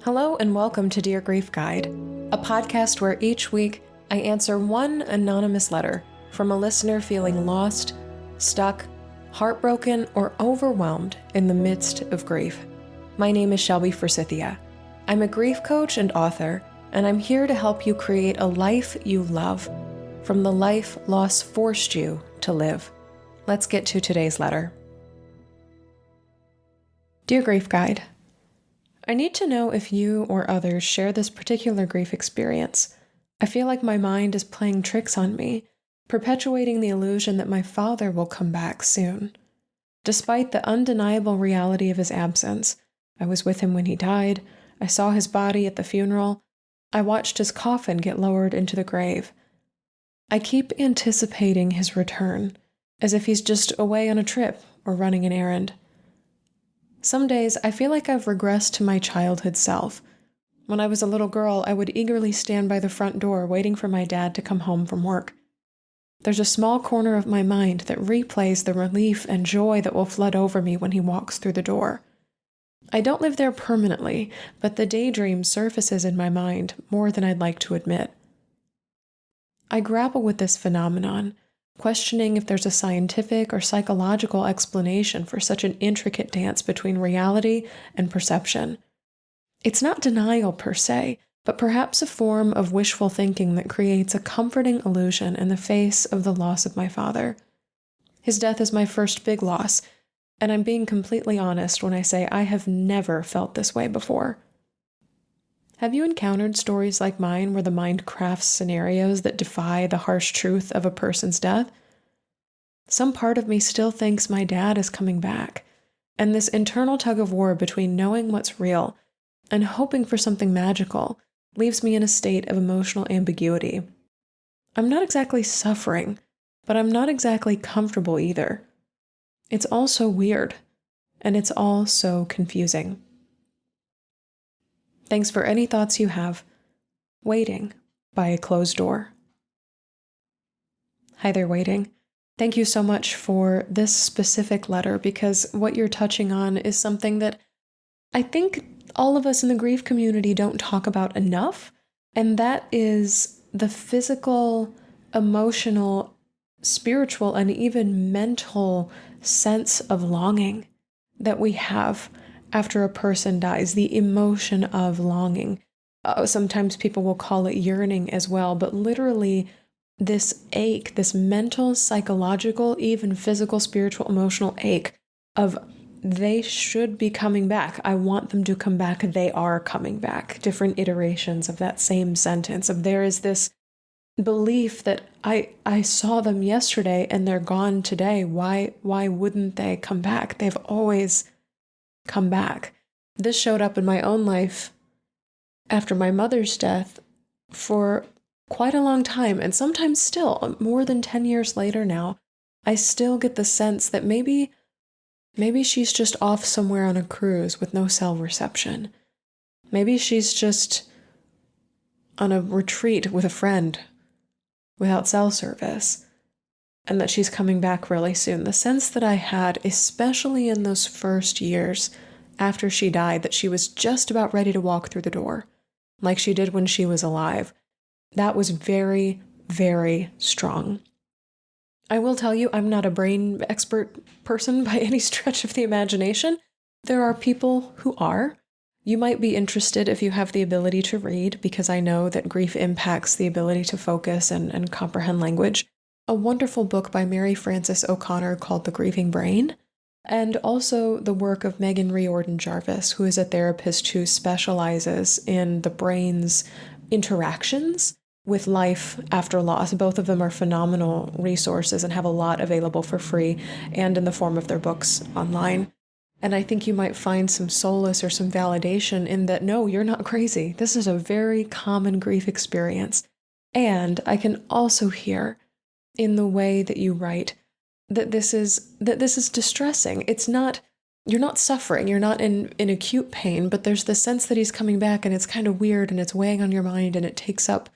Hello and welcome to Dear Grief Guide, a podcast where each week I answer one anonymous letter from a listener feeling lost, stuck, heartbroken, or overwhelmed in the midst of grief. My name is Shelby Forsythia. I'm a grief coach and author, and I'm here to help you create a life you love from the life loss forced you to live. Let's get to today's letter. Dear Grief Guide, I need to know if you or others share this particular grief experience. I feel like my mind is playing tricks on me, perpetuating the illusion that my father will come back soon. Despite the undeniable reality of his absence, I was with him when he died, I saw his body at the funeral, I watched his coffin get lowered into the grave. I keep anticipating his return, as if he's just away on a trip or running an errand. Some days, I feel like I've regressed to my childhood self. When I was a little girl, I would eagerly stand by the front door waiting for my dad to come home from work. There's a small corner of my mind that replays the relief and joy that will flood over me when he walks through the door. I don't live there permanently, but the daydream surfaces in my mind more than I'd like to admit. I grapple with this phenomenon, questioning if there's a scientific or psychological explanation for such an intricate dance between reality and perception. It's not denial per se, but perhaps a form of wishful thinking that creates a comforting illusion in the face of the loss of my father. His death is my first big loss, and I'm being completely honest when I say I have never felt this way before. Have you encountered stories like mine where the mind crafts scenarios that defy the harsh truth of a person's death? Some part of me still thinks my dad is coming back, and this internal tug-of-war between knowing what's real and hoping for something magical leaves me in a state of emotional ambiguity. I'm not exactly suffering, but I'm not exactly comfortable either. It's all so weird, and it's all so confusing. Thanks for any thoughts you have. Waiting by a closed door. Hi there, Waiting. Thank you so much for this specific letter because what you're touching on is something that I think all of us in the grief community don't talk about enough, and that is the physical, emotional, spiritual, and even mental sense of longing that we have after a person dies, the emotion of longing. Sometimes people will call it yearning as well, but literally this ache, this mental, psychological, even physical, spiritual, emotional ache of they should be coming back. I want them to come back. They are coming back. Different iterations of that same sentence of there is this belief that I saw them yesterday and they're gone today. Why wouldn't they come back? They've always come back. This showed up in my own life after my mother's death for quite a long time, and sometimes still, more than 10 years later now, I still get the sense that maybe she's just off somewhere on a cruise with no cell reception. Maybe she's just on a retreat with a friend without cell service, and that she's coming back really soon. The sense that I had, especially in those first years after she died, that she was just about ready to walk through the door, like she did when she was alive, that was very, very strong. I will tell you, I'm not a brain expert person by any stretch of the imagination. There are people who are. You might be interested if you have the ability to read, because I know that grief impacts the ability to focus and comprehend language. A wonderful book by Mary Frances O'Connor called The Grieving Brain, and also the work of Megan Riordan Jarvis, who is a therapist who specializes in the brain's interactions with life after loss. Both of them are phenomenal resources and have a lot available for free and in the form of their books online. And I think you might find some solace or some validation in that, no, you're not crazy. This is a very common grief experience. And I can also hear in the way that you write that this is distressing. It's not, you're not suffering, you're not in acute pain, but there's the sense that he's coming back and it's kind of weird and it's weighing on your mind and it takes up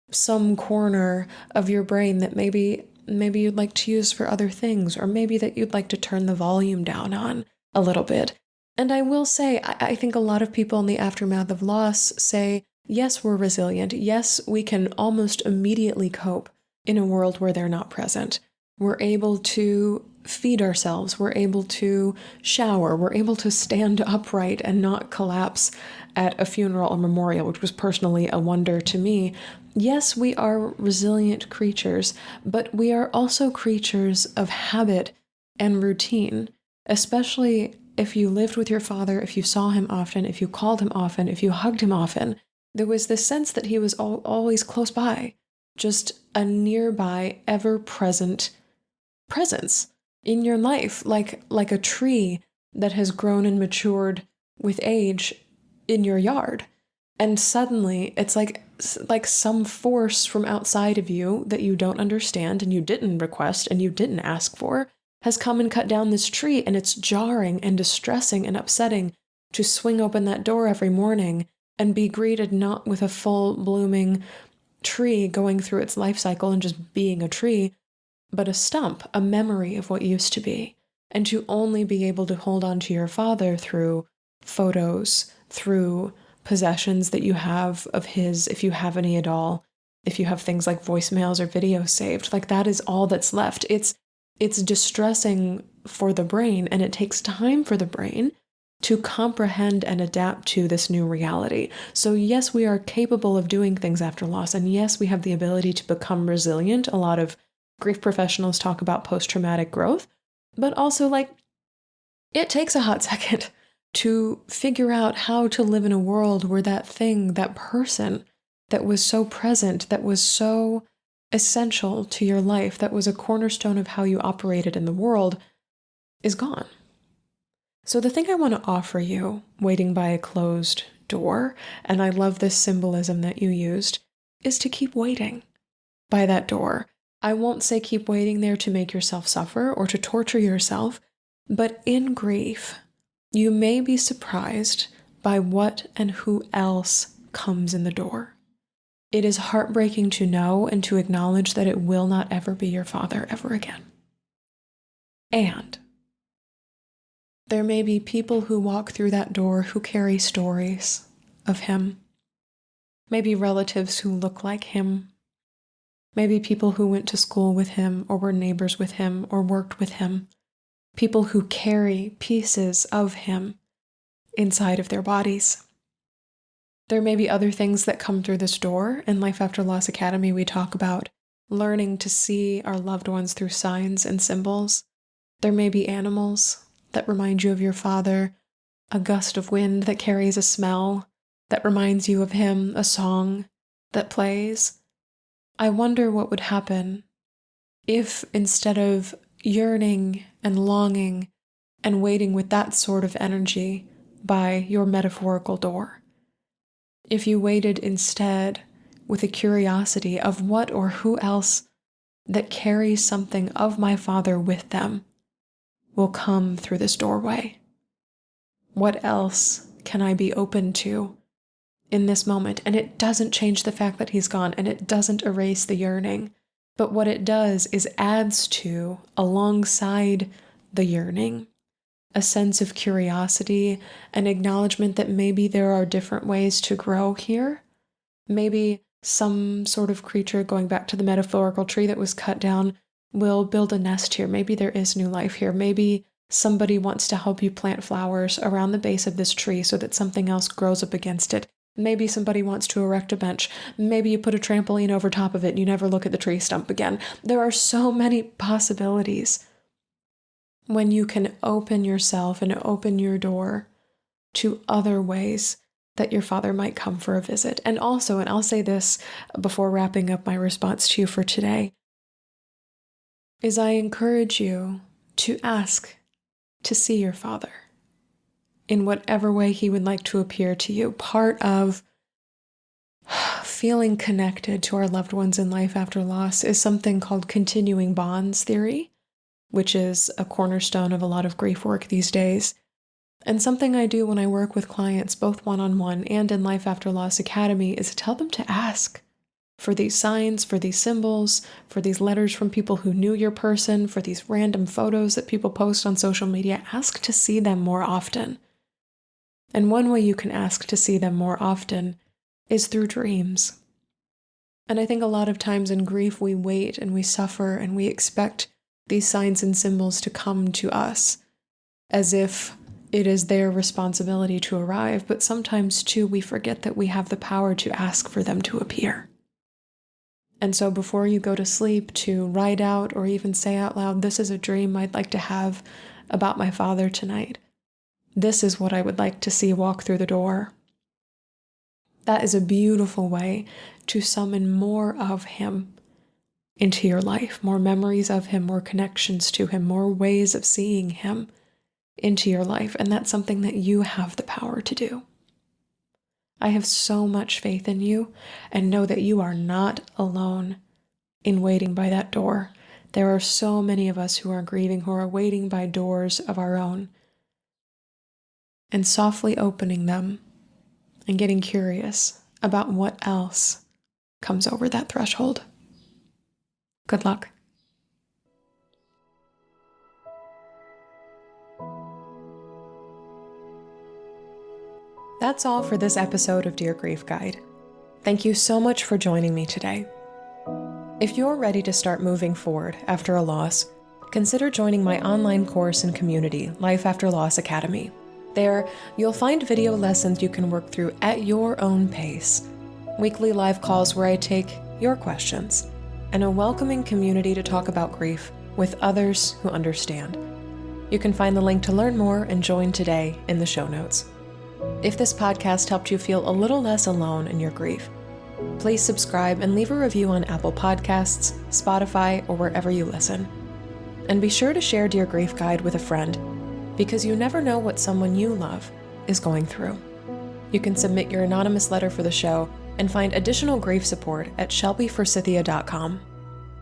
some corner of your brain that maybe you'd like to use for other things, or maybe that you'd like to turn the volume down on a little bit. And I will say, I think a lot of people in the aftermath of loss say, yes, we're resilient. Yes, we can almost immediately cope in a world where they're not present. We're able to feed ourselves. We're able to shower. We're able to stand upright and not collapse at a funeral or memorial, which was personally a wonder to me. Yes, we are resilient creatures, but we are also creatures of habit and routine, especially if you lived with your father, if you saw him often, if you called him often, if you hugged him often. There was this sense that he was always close by, just a nearby, ever-present presence in your life, like a tree that has grown and matured with age in your yard. And suddenly it's like some force from outside of you that you don't understand and you didn't request and you didn't ask for has come and cut down this tree, and it's jarring and distressing and upsetting to swing open that door every morning and be greeted not with a full blooming tree going through its life cycle and just being a tree, but a stump, a memory of what used to be, and to only be able to hold on to your father through photos, through possessions that you have of his, if you have any at all, if you have things like voicemails or videos saved, like that is all that's left. It's distressing for the brain, and it takes time for the brain to comprehend and adapt to this new reality. So yes, we are capable of doing things after loss, and yes, we have the ability to become resilient. A lot of grief professionals talk about post-traumatic growth, but also it takes a hot second to figure out how to live in a world where that thing, that person that was so present, that was so essential to your life, that was a cornerstone of how you operated in the world, is gone. So the thing I want to offer you, waiting by a closed door, and I love this symbolism that you used, is to keep waiting by that door. I won't say keep waiting there to make yourself suffer or to torture yourself, but in grief, you may be surprised by what and who else comes in the door. It is heartbreaking to know and to acknowledge that it will not ever be your father ever again. And there may be people who walk through that door who carry stories of him. Maybe relatives who look like him. Maybe people who went to school with him or were neighbors with him or worked with him. People who carry pieces of him inside of their bodies. There may be other things that come through this door. In Life After Loss Academy, we talk about learning to see our loved ones through signs and symbols. There may be animals that remind you of your father, a gust of wind that carries a smell that reminds you of him, a song that plays. I wonder what would happen if, instead of yearning and longing and waiting with that sort of energy by your metaphorical door, if you waited instead with a curiosity of what or who else that carries something of my father with them will come through this doorway. What else can I be open to in this moment? And it doesn't change the fact that he's gone, and it doesn't erase the yearning. But what it does is adds to, alongside the yearning, a sense of curiosity, an acknowledgement that maybe there are different ways to grow here. Maybe some sort of creature, going back to the metaphorical tree that was cut down, will build a nest here. Maybe there is new life here. Maybe somebody wants to help you plant flowers around the base of this tree so that something else grows up against it. Maybe somebody wants to erect a bench. Maybe you put a trampoline over top of it and you never look at the tree stump again. There are so many possibilities when you can open yourself and open your door to other ways that your father might come for a visit. And also, and I'll say this before wrapping up my response to you for today, is I encourage you to ask to see your father in whatever way he would like to appear to you. Part of feeling connected to our loved ones in life after loss is something called continuing bonds theory, which is a cornerstone of a lot of grief work these days. And something I do when I work with clients, both one-on-one and in Life After Loss Academy, is to tell them to ask for these signs, for these symbols, for these letters from people who knew your person, for these random photos that people post on social media. Ask to see them more often. And one way you can ask to see them more often is through dreams. And I think a lot of times in grief, we wait and we suffer and we expect these signs and symbols to come to us as if it is their responsibility to arrive. But sometimes, too, we forget that we have the power to ask for them to appear. And so before you go to sleep, to write out or even say out loud, "This is a dream I'd like to have about my father tonight. This is what I would like to see walk through the door." That is a beautiful way to summon more of him into your life, more memories of him, more connections to him, more ways of seeing him into your life. And that's something that you have the power to do. I have so much faith in you, and know that you are not alone in waiting by that door. There are so many of us who are grieving, who are waiting by doors of our own, and softly opening them and getting curious about what else comes over that threshold. Good luck. That's all for this episode of Dear Grief Guide. Thank you so much for joining me today. If you're ready to start moving forward after a loss, consider joining my online course and community, Life After Loss Academy. There, you'll find video lessons you can work through at your own pace, weekly live calls where I take your questions, and a welcoming community to talk about grief with others who understand. You can find the link to learn more and join today in the show notes. If this podcast helped you feel a little less alone in your grief, please subscribe and leave a review on Apple Podcasts, Spotify, or wherever you listen. And be sure to share Dear Grief Guide with a friend, because you never know what someone you love is going through. You can submit your anonymous letter for the show and find additional grief support at shelbyforsythia.com.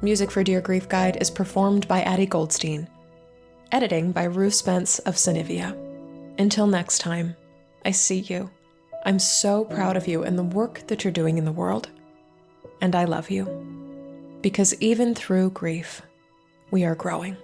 Music for Dear Grief Guide is performed by Addie Goldstein. Editing by Ruth Spence of Synivia. Until next time, I see you. I'm so proud of you and the work that you're doing in the world. And I love you. Because even through grief, we are growing.